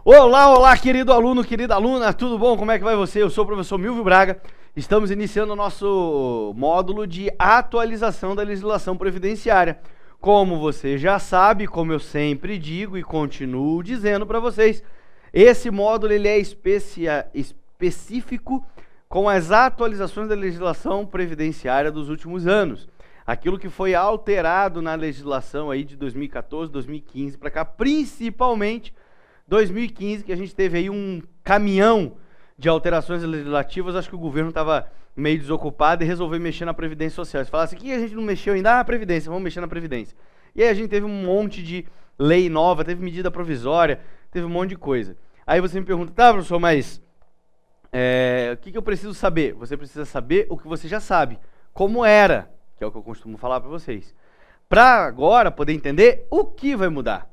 Olá, olá, querido aluno, querida aluna, tudo bom? Como é que vai você? Eu sou o professor Milvio Braga. Estamos iniciando o nosso módulo de atualização da legislação previdenciária. Como você já sabe, como eu sempre digo e continuo dizendo para vocês, esse módulo ele é específico com as atualizações da legislação previdenciária dos últimos anos. Aquilo que foi alterado na legislação aí de 2014, 2015 para cá, principalmente 2015, que a gente teve aí um caminhão de alterações legislativas. Acho que o governo estava meio desocupado e resolveu mexer na Previdência Social. Você fala assim, que a gente não mexeu ainda? Ah, Previdência, vamos mexer na Previdência. E aí a gente teve um monte de lei nova, teve medida provisória, teve um monte de coisa. Aí você me pergunta, tá, professor, mas o que eu preciso saber? Você precisa saber o que você já sabe, como era, que é o que eu costumo falar para vocês. Para agora poder entender o que vai mudar.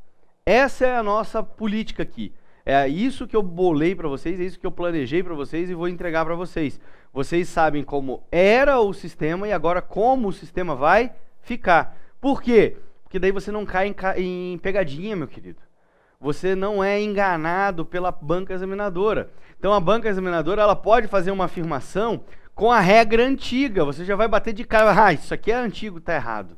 Essa é a nossa política aqui. É isso que eu bolei para vocês, é isso que eu planejei para vocês e vou entregar para vocês. Vocês sabem como era o sistema e agora como o sistema vai ficar. Por quê? Porque daí você não cai em pegadinha, meu querido. Você não é enganado pela banca examinadora. Então a banca examinadora ela pode fazer uma afirmação com a regra antiga. Você já vai bater de cara. Ah, isso aqui é antigo, tá errado.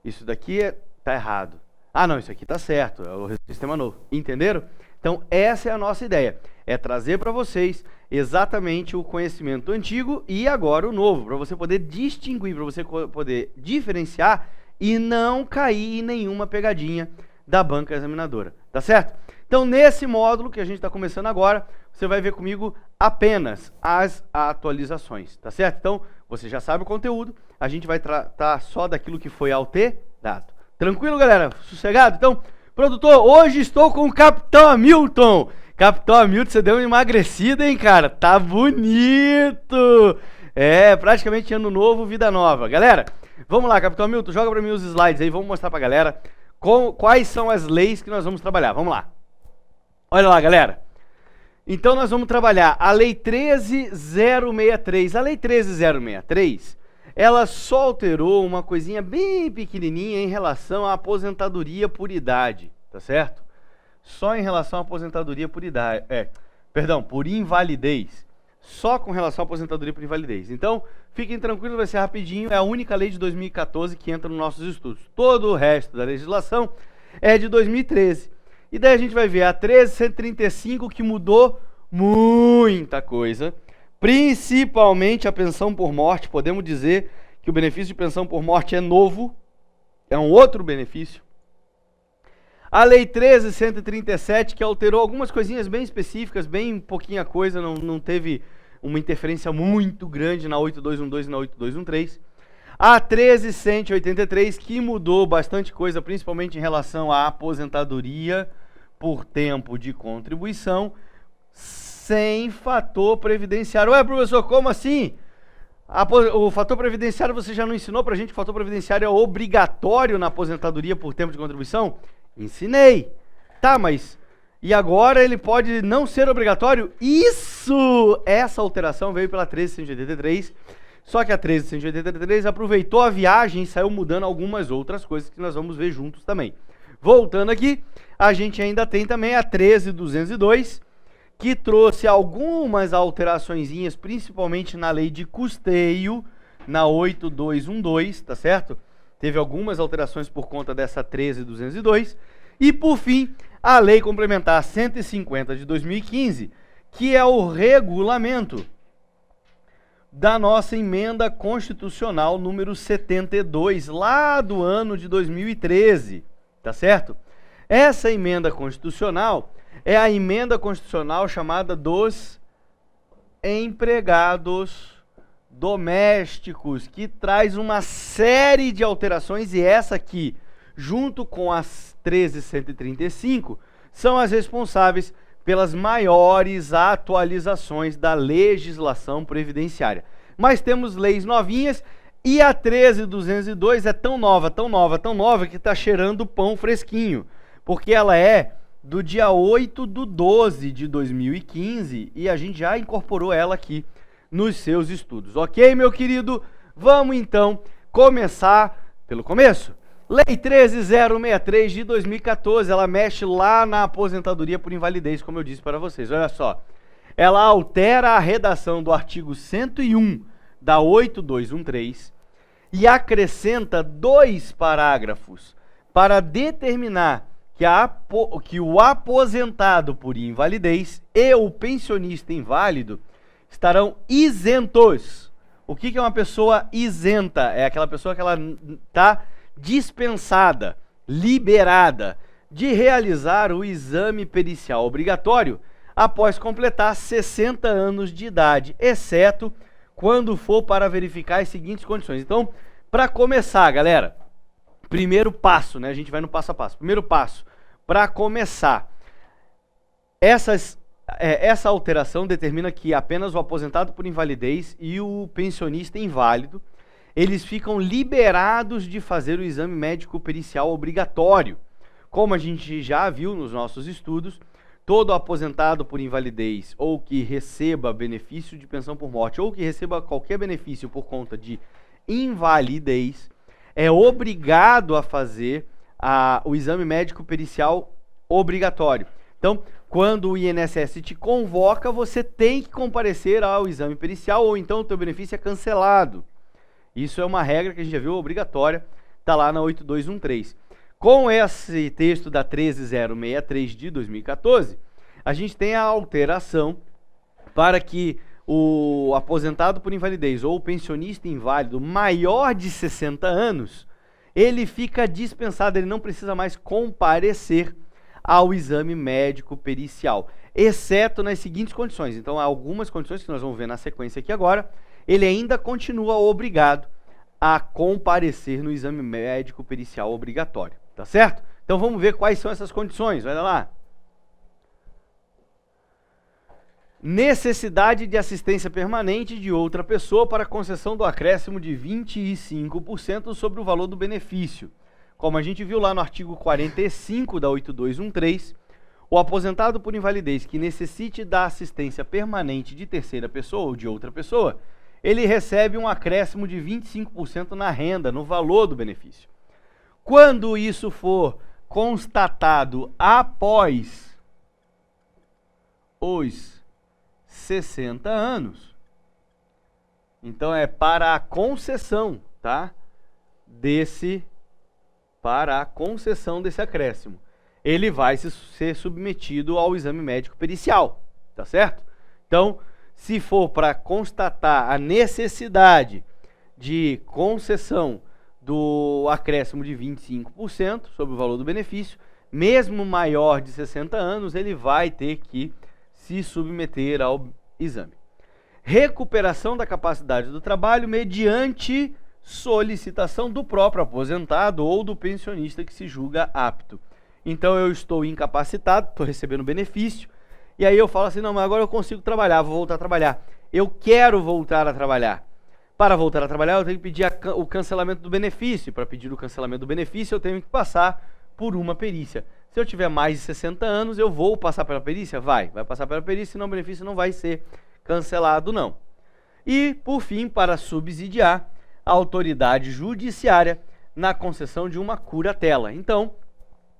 Isso daqui tá errado. Ah, não, isso aqui tá certo, é o sistema novo. Entenderam? Então, essa é a nossa ideia. É trazer para vocês exatamente o conhecimento antigo e agora o novo, para você poder distinguir, para você poder diferenciar e não cair em nenhuma pegadinha da banca examinadora. Tá certo? Então, nesse módulo que a gente está começando agora, você vai ver comigo apenas as atualizações. Tá certo? Então, você já sabe o conteúdo, a gente vai tratar só daquilo que foi alterado. Tranquilo, galera? Sossegado? Então, produtor, hoje estou com o Capitão Hamilton. Capitão Hamilton, você deu uma emagrecida, hein, cara? Tá bonito! É, praticamente ano novo, vida nova. Galera, vamos lá, Capitão Hamilton, joga pra mim os slides aí, vamos mostrar pra galera quais são as leis que nós vamos trabalhar. Vamos lá. Olha lá, galera. Então, nós vamos trabalhar a Lei 13.063. A Lei 13.063... ela só alterou uma coisinha bem pequenininha em relação à aposentadoria por idade, tá certo? Só em relação à aposentadoria por idade, por invalidez. Só com relação à aposentadoria por invalidez. Então, fiquem tranquilos, vai ser rapidinho, é a única lei de 2014 que entra nos nossos estudos. Todo o resto da legislação é de 2013. E daí a gente vai ver a 13.135 que mudou muita coisa. Principalmente a pensão por morte. Podemos dizer que o benefício de pensão por morte é novo, é um outro benefício. A Lei 13.137, que alterou algumas coisinhas bem específicas, bem pouquinha coisa, não teve uma interferência muito grande na 8212 e na 8213. A 13.183, que mudou bastante coisa, principalmente em relação à aposentadoria por tempo de contribuição, sem fator previdenciário. Ué, professor, como assim? O fator previdenciário você já não ensinou pra gente que o fator previdenciário é obrigatório na aposentadoria por tempo de contribuição? Ensinei. Tá, mas e agora ele pode não ser obrigatório? Isso! Essa alteração veio pela 13.183, só que a 13.183 aproveitou a viagem e saiu mudando algumas outras coisas que nós vamos ver juntos também. Voltando aqui, a gente ainda tem também a 13.202, que trouxe algumas alteraçõezinhas, principalmente na lei de custeio, na 8212, tá certo? Teve algumas alterações por conta dessa 13.202. E, por fim, a lei complementar 150 de 2015, que é o regulamento da nossa emenda constitucional número 72, lá do ano de 2013, tá certo? Essa emenda constitucional é a emenda constitucional chamada dos empregados domésticos, que traz uma série de alterações, e essa aqui, junto com as 13.135, são as responsáveis pelas maiores atualizações da legislação previdenciária. Mas temos leis novinhas, e a 13.202 é tão nova, que está cheirando pão fresquinho, porque ela é do dia 8/12 de 2015 e a gente já incorporou ela aqui nos seus estudos. Ok, meu querido? Vamos então começar pelo começo. Lei 13.063 de 2014, ela mexe lá na aposentadoria por invalidez, como eu disse para vocês. Olha só, ela altera a redação do artigo 101 da 8213 e acrescenta 2 parágrafos para determinar que o aposentado por invalidez e o pensionista inválido estarão isentos. O que é uma pessoa isenta? É aquela pessoa que ela está dispensada, liberada de realizar o exame pericial obrigatório após completar 60 anos de idade, exceto quando for para verificar as seguintes condições. Então, para começar, galera, primeiro passo, né? A gente vai no passo a passo. Primeiro passo, para começar, essa alteração determina que apenas o aposentado por invalidez e o pensionista inválido, eles ficam liberados de fazer o exame médico pericial obrigatório. Como a gente já viu nos nossos estudos, todo aposentado por invalidez ou que receba benefício de pensão por morte ou que receba qualquer benefício por conta de invalidez é obrigado a fazer o exame médico pericial obrigatório. Então, quando o INSS te convoca, você tem que comparecer ao exame pericial ou então o teu benefício é cancelado. Isso é uma regra que a gente já viu obrigatória, está lá na 8213. Com esse texto da 13.063 de 2014, a gente tem a alteração para que o aposentado por invalidez ou o pensionista inválido maior de 60 anos, ele fica dispensado, ele não precisa mais comparecer ao exame médico pericial, exceto nas seguintes condições. Então, há algumas condições que nós vamos ver na sequência aqui agora. Ele ainda continua obrigado a comparecer no exame médico pericial obrigatório, tá certo? Então vamos ver quais são essas condições, olha lá. Necessidade de assistência permanente de outra pessoa para concessão do acréscimo de 25% sobre o valor do benefício. Como a gente viu lá no artigo 45 da 8213, o aposentado por invalidez que necessite da assistência permanente de terceira pessoa ou de outra pessoa, ele recebe um acréscimo de 25% na renda, no valor do benefício. Quando isso for constatado após os 60 anos, então é para a concessão, tá? Para a concessão desse acréscimo. Ele vai ser submetido ao exame médico pericial, tá certo? Então, se for para constatar a necessidade de concessão do acréscimo de 25% sobre o valor do benefício, mesmo maior de 60 anos, ele vai ter que se submeter ao exame. Recuperação da capacidade do trabalho mediante solicitação do próprio aposentado ou do pensionista que se julga apto. Então eu estou incapacitado, estou recebendo benefício, e aí eu falo assim, não, mas agora eu consigo trabalhar, vou voltar a trabalhar. Eu quero voltar a trabalhar. Para voltar a trabalhar, eu tenho que pedir o cancelamento do benefício. Para pedir o cancelamento do benefício, eu tenho que passar por uma perícia. Se eu tiver mais de 60 anos, eu vou passar pela perícia? Vai passar pela perícia, senão o benefício não vai ser cancelado, não. E, por fim, para subsidiar a autoridade judiciária na concessão de uma curatela. Então,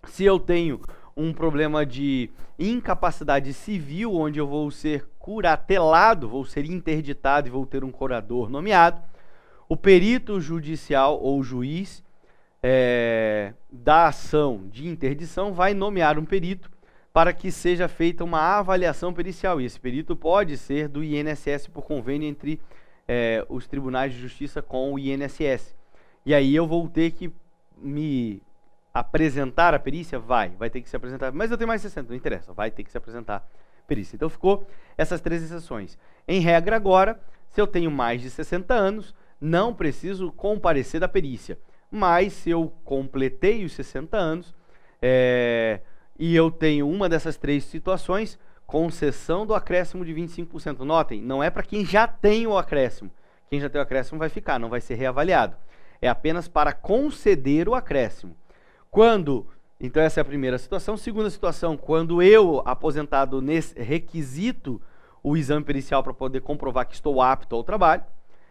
se eu tenho um problema de incapacidade civil, onde eu vou ser curatelado, vou ser interditado e vou ter um curador nomeado, o perito judicial ou juiz da ação de interdição vai nomear um perito para que seja feita uma avaliação pericial. E esse perito pode ser do INSS por convênio entre os tribunais de justiça com o INSS. E aí eu vou ter que me apresentar a perícia? Vai ter que se apresentar. Mas eu tenho mais de 60, não interessa, vai ter que se apresentar a perícia. Então ficou essas 3 exceções. Em regra agora, se eu tenho mais de 60 anos, não preciso comparecer da perícia. Mas se eu completei os 60 anos e eu tenho uma dessas 3 situações, concessão do acréscimo de 25%. Notem, não é para quem já tem o acréscimo. Quem já tem o acréscimo vai ficar, não vai ser reavaliado. É apenas para conceder o acréscimo. Então essa é a primeira situação. Segunda situação, quando eu, aposentado, requisito o exame pericial para poder comprovar que estou apto ao trabalho.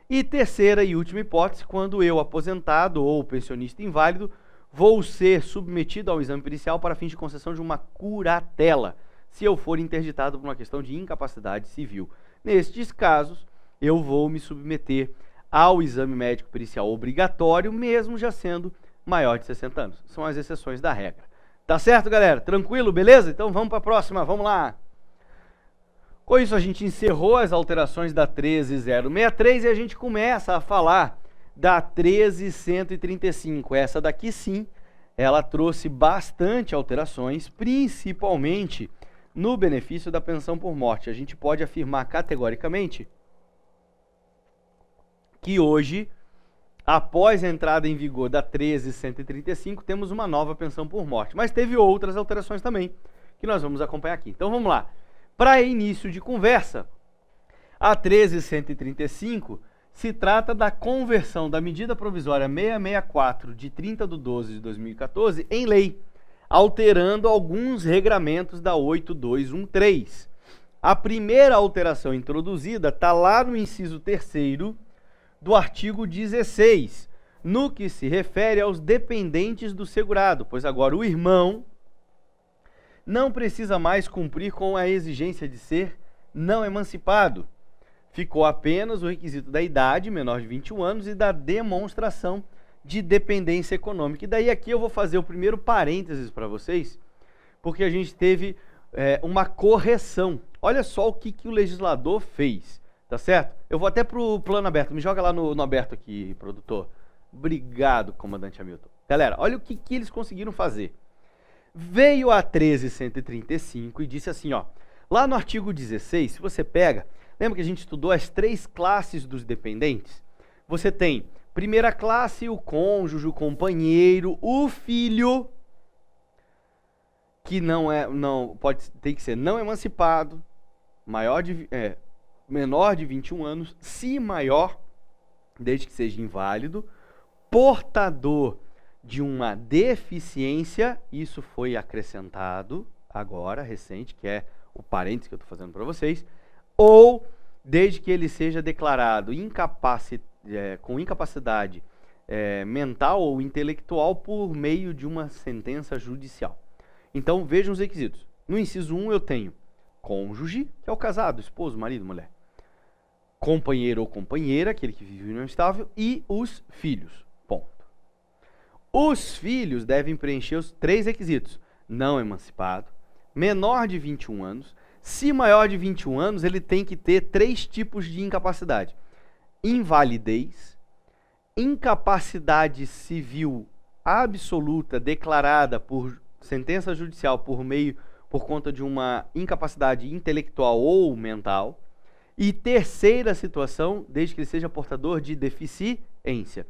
E terceira e última hipótese, quando eu, aposentado ou pensionista inválido, vou ser submetido ao exame pericial para fins de concessão de uma curatela, se eu for interditado por uma questão de incapacidade civil. Nestes casos, eu vou me submeter ao exame médico pericial obrigatório, mesmo já sendo maior de 60 anos. São as exceções da regra. Tá certo, galera? Tranquilo, beleza? Então vamos para a próxima, vamos lá. Com isso, a gente encerrou as alterações da 13063 e a gente começa a falar da 13135. Essa daqui sim, ela trouxe bastante alterações, principalmente no benefício da pensão por morte. A gente pode afirmar categoricamente que hoje, após a entrada em vigor da 13135, temos uma nova pensão por morte. Mas teve outras alterações também, que nós vamos acompanhar aqui. Então vamos lá. Para início de conversa, a 13135 se trata da conversão da medida provisória 664 de 30/12 de 2014 em lei, alterando alguns regramentos da 8213. A primeira alteração introduzida está lá no inciso 3º do artigo 16, no que se refere aos dependentes do segurado, pois agora o irmão não precisa mais cumprir com a exigência de ser não emancipado. Ficou apenas o requisito da idade, menor de 21 anos, e da demonstração de dependência econômica. E daí aqui eu vou fazer o primeiro parênteses para vocês, porque a gente teve uma correção. Olha só o que o legislador fez, tá certo? Eu vou até para o plano aberto. Me joga lá no aberto aqui, produtor. Obrigado, comandante Hamilton. Galera, olha o que eles conseguiram fazer. Veio a 13135 e disse assim, ó, lá no artigo 16, se você pega, lembra que a gente estudou as 3 classes dos dependentes? Você tem primeira classe, o cônjuge, o companheiro, o filho, que tem que ser não emancipado, menor de 21 anos, se maior, desde que seja inválido, portador de uma deficiência, isso foi acrescentado agora, recente, que é o parênteses que eu estou fazendo para vocês, ou desde que ele seja declarado com incapacidade mental ou intelectual por meio de uma sentença judicial. Então, vejam os requisitos. No inciso 1 eu tenho cônjuge, que é o casado, esposo, marido, mulher. Companheiro ou companheira, aquele que vive em união estável, e os filhos. Ponto. Os filhos devem preencher os 3 requisitos. Não emancipado, menor de 21 anos. Se maior de 21 anos, ele tem que ter 3 tipos de incapacidade. Invalidez, incapacidade civil absoluta declarada por sentença judicial por conta de uma incapacidade intelectual ou mental. E terceira situação, desde que ele seja portador de deficiência.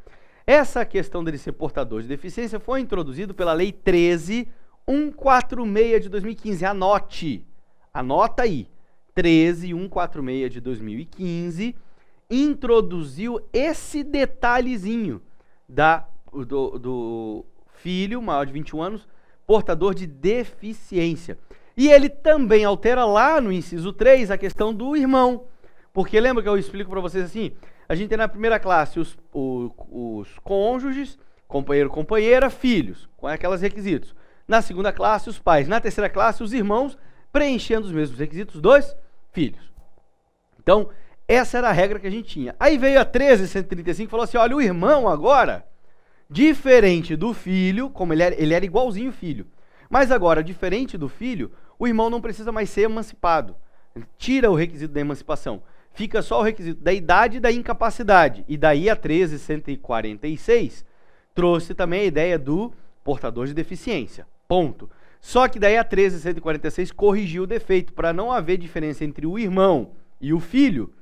Essa questão dele ser portador de deficiência foi introduzido pela Lei 13.146 de 2015. Anota aí. 13.146 de 2015 introduziu esse detalhezinho do filho maior de 21 anos, portador de deficiência. E ele também altera lá no inciso 3 a questão do irmão. Porque lembra que eu explico para vocês assim? A gente tem na primeira classe os cônjuges, companheiro, companheira, filhos, com aqueles requisitos. Na segunda classe, os pais. Na terceira classe, os irmãos, preenchendo os mesmos requisitos dos filhos. Então, essa era a regra que a gente tinha. Aí veio a 13.135 e falou assim, olha, o irmão agora, diferente do filho, como ele era igualzinho o filho, mas agora, diferente do filho, o irmão não precisa mais ser emancipado. Ele tira o requisito da emancipação. Fica só o requisito da idade e da incapacidade. E daí a 13.146 trouxe também a ideia do portador de deficiência. Ponto. Só que daí a 13.146 corrigiu o defeito, para não haver diferença entre o irmão e o filho,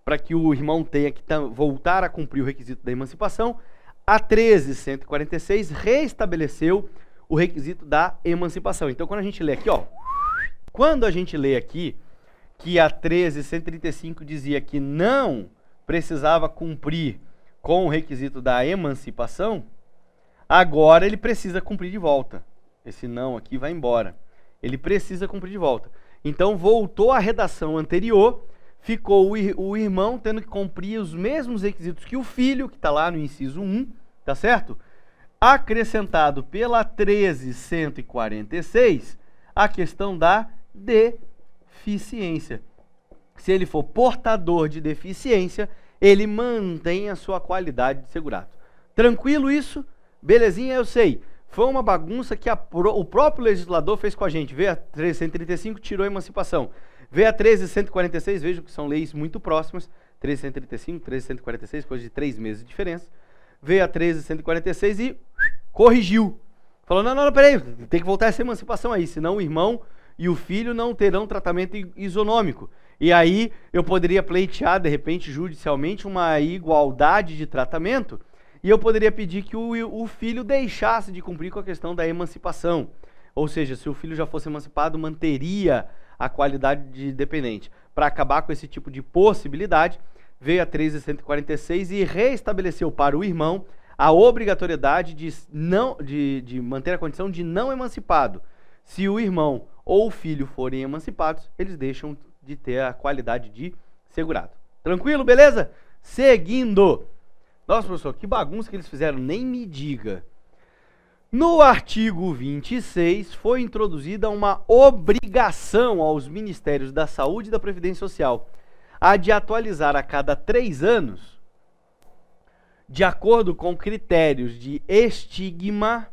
para que o irmão tenha que voltar a cumprir o requisito da emancipação. A 13.146 restabeleceu o requisito da emancipação. Então, quando a gente lê aqui, ó, que a 13.135 dizia que não precisava cumprir com o requisito da emancipação, agora ele precisa cumprir de volta. Esse não aqui vai embora. Ele precisa cumprir de volta. Então, voltou à redação anterior, ficou o irmão tendo que cumprir os mesmos requisitos que o filho, que está lá no inciso 1, tá certo? acrescentado pela 13.146 a questão da deficiência. Se ele for portador de deficiência, ele mantém a sua qualidade de segurado. Tranquilo isso? Belezinha, eu sei. Foi uma bagunça que o próprio legislador fez com a gente. Veio a 13.135, tirou a emancipação. Veio a 13.146, vejo que são leis muito próximas. 13.135, 13.146, coisa de 3 meses de diferença. Veio a 13.146 e corrigiu. Falou, não, peraí, tem que voltar essa emancipação aí, senão o irmão e o filho não terão tratamento isonômico. E aí eu poderia pleitear, de repente, judicialmente, uma igualdade de tratamento, e eu poderia pedir que o filho deixasse de cumprir com a questão da emancipação. Ou seja, se o filho já fosse emancipado, manteria a qualidade de dependente. Para acabar com esse tipo de possibilidade, veio a 13.146 e reestabeleceu para o irmão a obrigatoriedade de manter a condição de não emancipado. Se o irmão ou o filho forem emancipados, eles deixam de ter a qualidade de segurado. Tranquilo, beleza? Seguindo. Nossa, professor, que bagunça que eles fizeram, nem me diga. No artigo 26, foi introduzida uma obrigação aos Ministérios da Saúde e da Previdência Social a de atualizar a cada 3 anos, de acordo com critérios de estigma,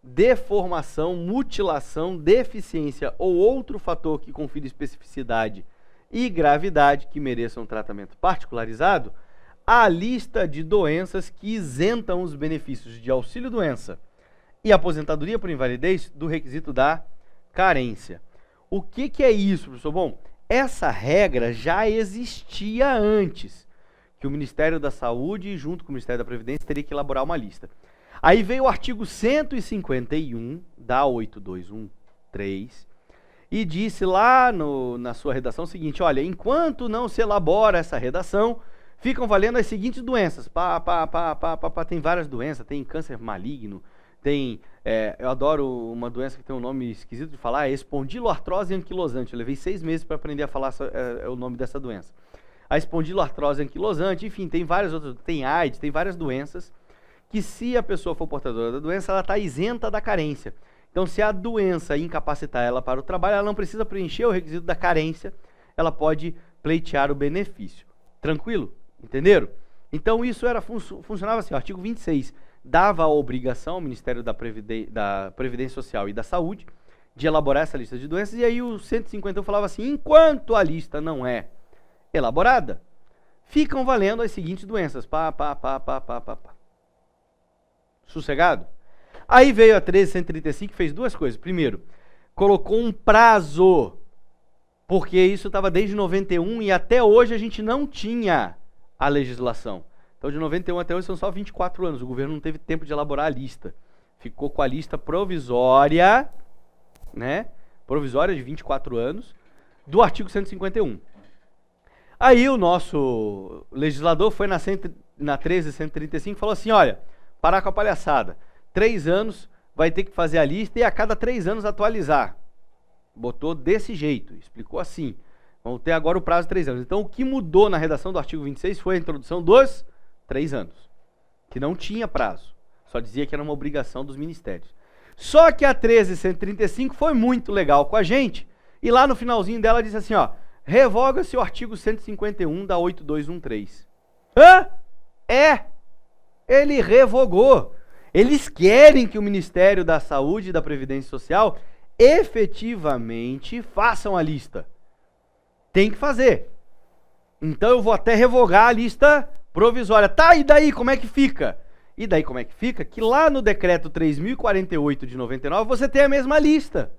deformação, mutilação, deficiência ou outro fator que confira especificidade e gravidade que mereçam tratamento particularizado, a lista de doenças que isentam os benefícios de auxílio-doença e aposentadoria por invalidez do requisito da carência. O que é isso, professor? Bom, essa regra já existia antes, que o Ministério da Saúde, junto com o Ministério da Previdência, teria que elaborar uma lista. Aí veio o artigo 151 da 8213 e disse lá na sua redação o seguinte, olha, enquanto não se elabora essa redação, ficam valendo as seguintes doenças. Tem várias doenças, tem câncer maligno, tem, eu adoro uma doença que tem um nome esquisito de falar, é espondiloartrose anquilosante. Eu levei 6 meses para aprender a falar o nome dessa doença. A espondiloartrose anquilosante, enfim, tem várias outras, tem AIDS, tem várias doenças, que se a pessoa for portadora da doença, ela está isenta da carência. Então, se a doença incapacitar ela para o trabalho, ela não precisa preencher o requisito da carência, ela pode pleitear o benefício. Tranquilo? Entenderam? Então, isso funcionava assim, o artigo 26 dava a obrigação ao Ministério da Previdência Social e da Saúde de elaborar essa lista de doenças, e aí o 151 falava assim, enquanto a lista não é elaborada, ficam valendo as seguintes doenças, Sossegado? Aí veio a 13.135 que fez 2 coisas. Primeiro, colocou um prazo, porque isso estava desde 91 e até hoje a gente não tinha a legislação. Então de 91 até hoje são só 24 anos. O governo não teve tempo de elaborar a lista. Ficou com a lista provisória, né? Provisória de 24 anos, do artigo 151. Aí o nosso legislador foi na 13.135 e falou assim, olha, parar com a palhaçada. 3 anos vai ter que fazer a lista e a cada 3 anos atualizar. Botou desse jeito, explicou assim. Vamos ter agora o prazo de 3 anos. Então o que mudou na redação do artigo 26 foi a introdução dos 3 anos, que não tinha prazo. Só dizia que era uma obrigação dos ministérios. Só que a 13.135 foi muito legal com a gente. E lá no finalzinho dela disse assim, ó, revoga-se o artigo 151 da 8213. Hã? Ele revogou. Eles querem que o Ministério da Saúde e da Previdência Social efetivamente façam a lista. Tem que fazer. Então eu vou até revogar a lista provisória. Tá, e daí como é que fica? E daí como é que fica? Que lá no decreto 3.048 de 99 você tem a mesma lista.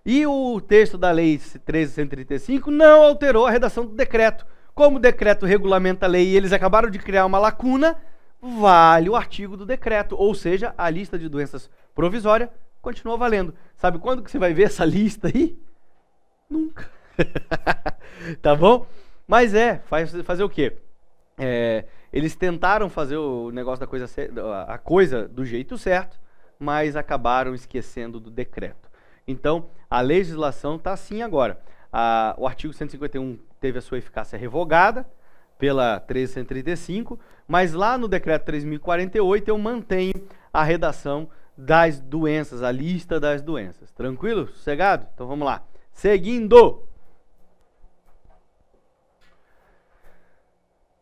E o texto da lei 13.135 não alterou a redação do decreto. Como o decreto regulamenta a lei e eles acabaram de criar uma lacuna, vale o artigo do decreto, ou seja, a lista de doenças provisória continua valendo. Sabe quando que você vai ver essa lista aí? Nunca. Tá bom? Mas fazer o quê? Eles tentaram fazer o negócio da coisa, a coisa do jeito certo, mas acabaram esquecendo do decreto. Então, a legislação está assim agora. O artigo 151 teve a sua eficácia revogada pela 13.135, mas lá no decreto 3.048 eu mantenho a redação das doenças, a lista das doenças. Tranquilo? Sossegado? Então vamos lá. Seguindo.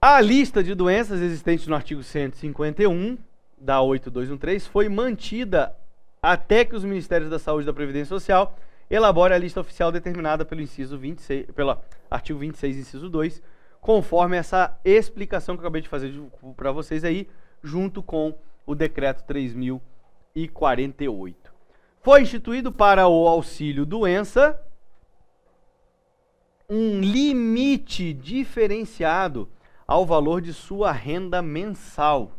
A lista de doenças existentes no artigo 151 da 8213 foi mantida até que os Ministérios da Saúde e da Previdência Social elaborem a lista oficial determinada pelo artigo 26, inciso 2, conforme essa explicação que eu acabei de fazer para vocês aí, junto com o decreto 3.048. Foi instituído para o auxílio doença um limite diferenciado ao valor de sua renda mensal,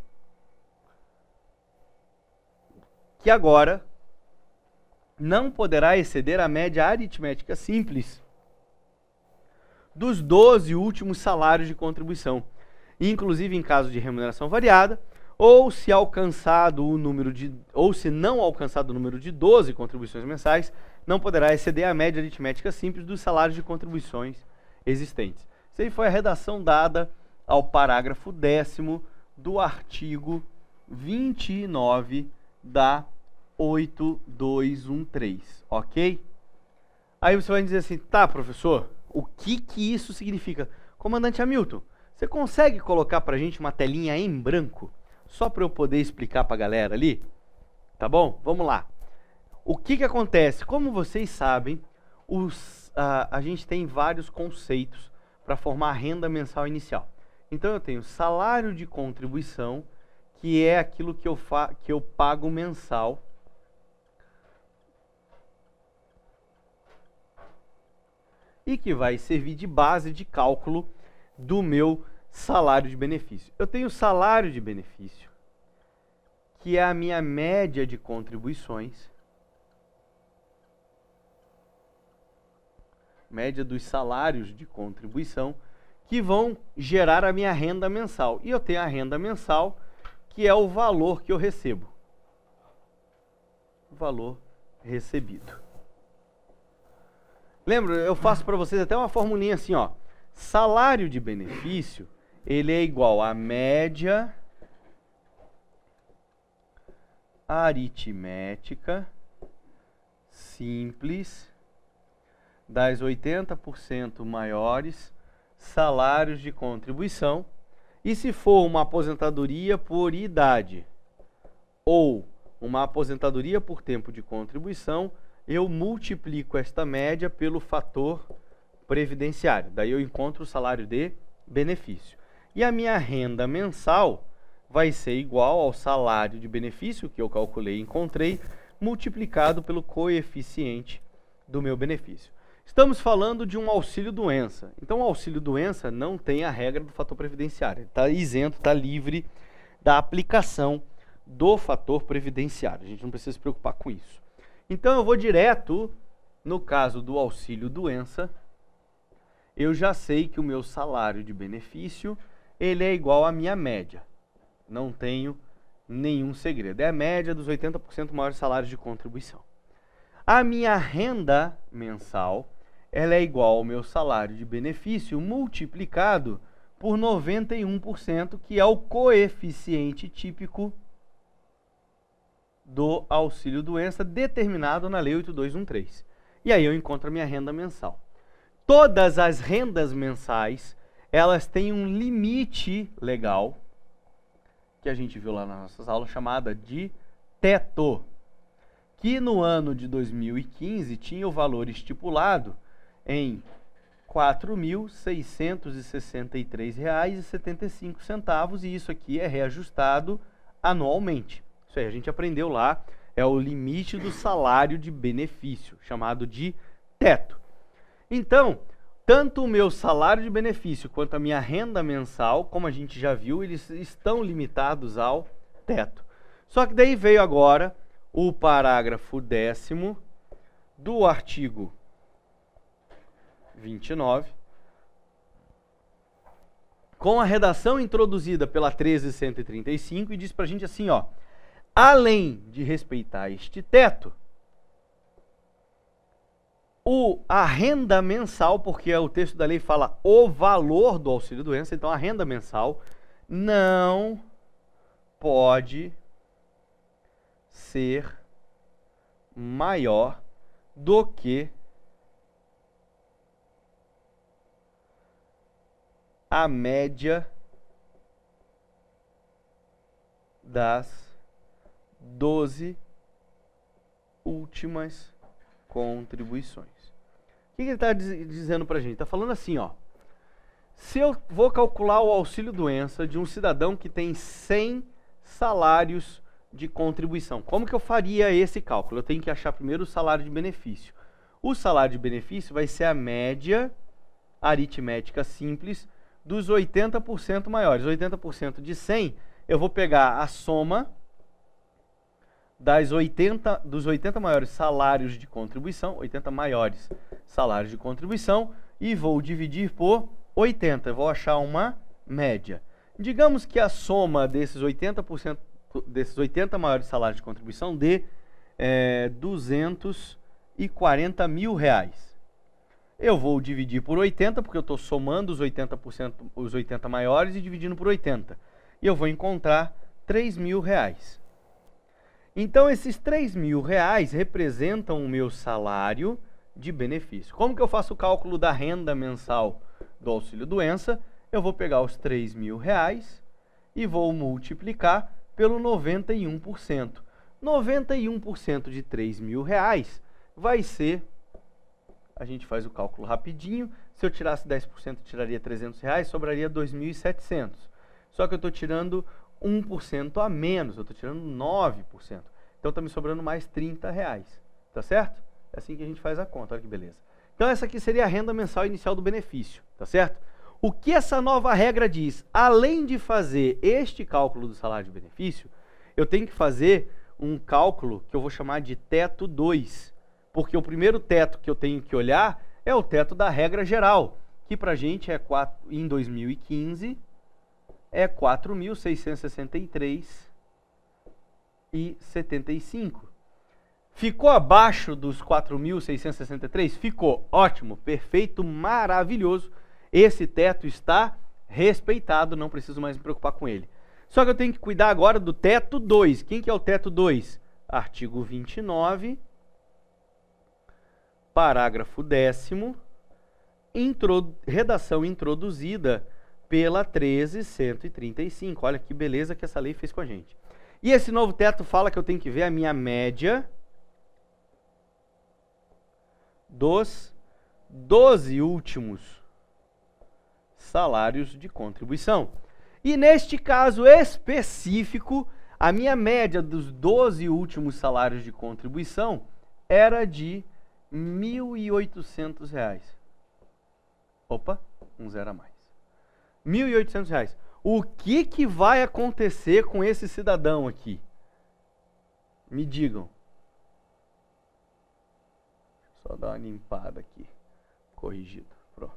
que agora não poderá exceder a média aritmética simples dos 12 últimos salários de contribuição, inclusive em caso de remuneração variada, ou se não alcançado o número de 12 contribuições mensais, não poderá exceder a média aritmética simples dos salários de contribuições existentes. Isso aí foi a redação dada ao parágrafo 10º do artigo 29 da 8213, ok? Aí você vai dizer assim, tá, professor, o que isso significa? Comandante Hamilton, você consegue colocar pra gente uma telinha em branco, só para eu poder explicar pra galera ali? Tá bom? Vamos lá. O que acontece? Como vocês sabem, a gente tem vários conceitos para formar a renda mensal inicial. Então eu tenho salário de contribuição, que é aquilo que eu pago mensal e que vai servir de base de cálculo do meu salário de benefício. Eu tenho salário de benefício, que é a minha média de contribuições, média dos salários de contribuição, que vão gerar a minha renda mensal. E eu tenho a renda mensal, que é o valor que eu recebo. O valor recebido. Lembra, eu faço para vocês até uma formulinha assim, ó. Salário de benefício, ele é igual a média aritmética simples das 80% maiores salários de contribuição, e se for uma aposentadoria por idade ou uma aposentadoria por tempo de contribuição, eu multiplico esta média pelo fator previdenciário. Daí eu encontro o salário de benefício. E a minha renda mensal vai ser igual ao salário de benefício que eu calculei e encontrei, multiplicado pelo coeficiente do meu benefício. Estamos falando de um auxílio-doença. Então, o auxílio-doença não tem a regra do fator previdenciário. Está isento, está livre da aplicação do fator previdenciário. A gente não precisa se preocupar com isso. Então, eu vou direto, no caso do auxílio-doença, eu já sei que o meu salário de benefício, ele é igual à minha média. Não tenho nenhum segredo. É a média dos 80% maiores salários de contribuição. A minha renda mensal, ela é igual ao meu salário de benefício multiplicado por 91%, que é o coeficiente típico do auxílio-doença determinado na Lei 8213. E aí eu encontro a minha renda mensal. Todas as rendas mensais, elas têm um limite legal, que a gente viu lá nas nossas aulas, chamada de teto, que no ano de 2015 tinha o valor estipulado em R$ 4.663,75, e isso aqui é reajustado anualmente. Isso aí a gente aprendeu lá, é o limite do salário de benefício, chamado de teto. Então, tanto o meu salário de benefício quanto a minha renda mensal, como a gente já viu, eles estão limitados ao teto. Só que daí veio agora o parágrafo 10º do artigo 29, com a redação introduzida pela 13.135, e diz pra gente assim, ó: além de respeitar este teto, a renda mensal, porque o texto da lei fala o valor do auxílio-doença, então a renda mensal não pode ser maior do que a média das 12 últimas contribuições. O que ele está dizendo para a gente? Está falando assim, ó. Se eu vou calcular o auxílio-doença de um cidadão que tem 100 salários de contribuição, como que eu faria esse cálculo? Eu tenho que achar primeiro o salário de benefício. O salário de benefício vai ser a média aritmética simples dos 80% maiores. 80% de 100, eu vou pegar a soma dos 80 maiores salários de contribuição, 80 maiores salários de contribuição, e vou dividir por 80. Eu vou achar uma média. Digamos que a soma desses 80%, desses 80 maiores salários de contribuição dê 240 mil reais. Eu vou dividir por 80, porque eu estou somando os 80%, os 80 maiores e dividindo por 80. E eu vou encontrar 3 mil reais. Então, esses 3 mil reais representam o meu salário de benefício. Como que eu faço o cálculo da renda mensal do auxílio-doença? Eu vou pegar os 3 mil reais e vou multiplicar pelo 91%. 91% de 3 mil reais vai ser, a gente faz o cálculo rapidinho, se eu tirasse 10%, eu tiraria 300 reais, sobraria 2.700. Só que eu estou tirando 1% a menos, eu estou tirando 9%. Então está me sobrando mais 30 reais, tá certo? É assim que a gente faz a conta, olha que beleza. Então essa aqui seria a renda mensal inicial do benefício, tá certo? O que essa nova regra diz? Além de fazer este cálculo do salário de benefício, eu tenho que fazer um cálculo que eu vou chamar de teto 2, porque o primeiro teto que eu tenho que olhar é o teto da regra geral, que para a gente é em 2015 é 4.663,75. Ficou abaixo dos 4.663? Ficou. Ótimo, perfeito, maravilhoso. Esse teto está respeitado, não preciso mais me preocupar com ele. Só que eu tenho que cuidar agora do teto 2. Quem que é o teto 2? Artigo 29, parágrafo 10º, redação introduzida pela 13.135. Olha que beleza que essa lei fez com a gente. E esse novo teto fala que eu tenho que ver a minha média dos 12 últimos salários de contribuição. E neste caso específico, a minha média dos 12 últimos salários de contribuição era de R$ 1.800. Opa, um zero a mais. R$ 1.800. O que vai acontecer com esse cidadão aqui? Me digam. Só dar uma limpada aqui. Corrigido. Pronto.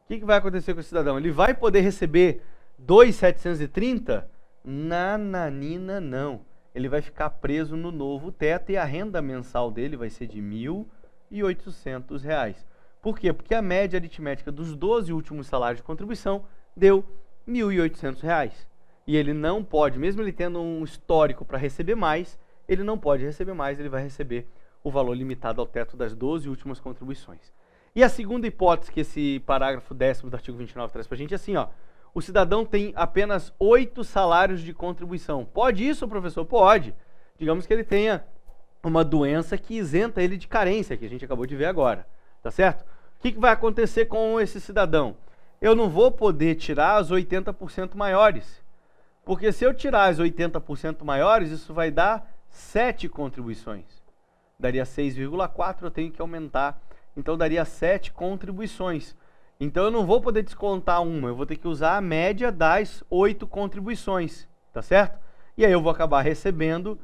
O que vai acontecer com esse cidadão? Ele vai poder receber 2.730? Nananina, não. Ele vai ficar preso no novo teto e a renda mensal dele vai ser de R$ 1.800. Por quê? Porque a média aritmética dos 12 últimos salários de contribuição deu R$ 1.800. E ele não pode, mesmo ele tendo um histórico para receber mais, ele não pode receber mais, ele vai receber o valor limitado ao teto das 12 últimas contribuições. E a segunda hipótese que esse parágrafo 10º do artigo 29 traz para a gente é assim, ó. O cidadão tem apenas 8 salários de contribuição. Pode isso, professor? Pode. Digamos que ele tenha uma doença que isenta ele de carência, que a gente acabou de ver agora. Tá certo? O que vai acontecer com esse cidadão? Eu não vou poder tirar as 80% maiores. Porque se eu tirar as 80% maiores, isso vai dar 7 contribuições. Daria 6,4, eu tenho que aumentar. Então daria 7 contribuições. Então eu não vou poder descontar uma, eu vou ter que usar a média das 8 contribuições. Tá certo? E aí eu vou acabar recebendo,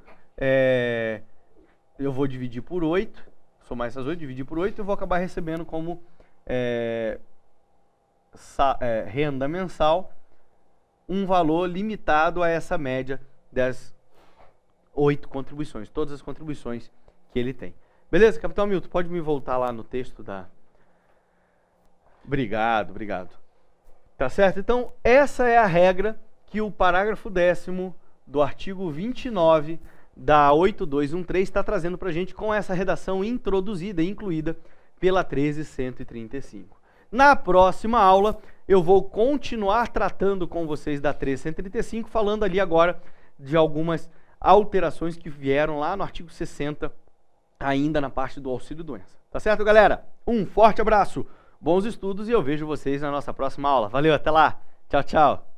eu vou dividir por 8, somar essas 8, dividir por 8, eu vou acabar recebendo como renda mensal um valor limitado a essa média das 8 contribuições, todas as contribuições que ele tem. Beleza, Capitão Hamilton, pode me voltar lá no texto da... Obrigado. Tá certo? Então, essa é a regra que o parágrafo 10º do artigo 29 da 8213 está trazendo para a gente com essa redação introduzida e incluída pela 13135. Na próxima aula, eu vou continuar tratando com vocês da 13135, falando ali agora de algumas alterações que vieram lá no artigo 60, ainda na parte do auxílio-doença. Tá certo, galera? Um forte abraço, bons estudos e eu vejo vocês na nossa próxima aula. Valeu, até lá. Tchau, tchau.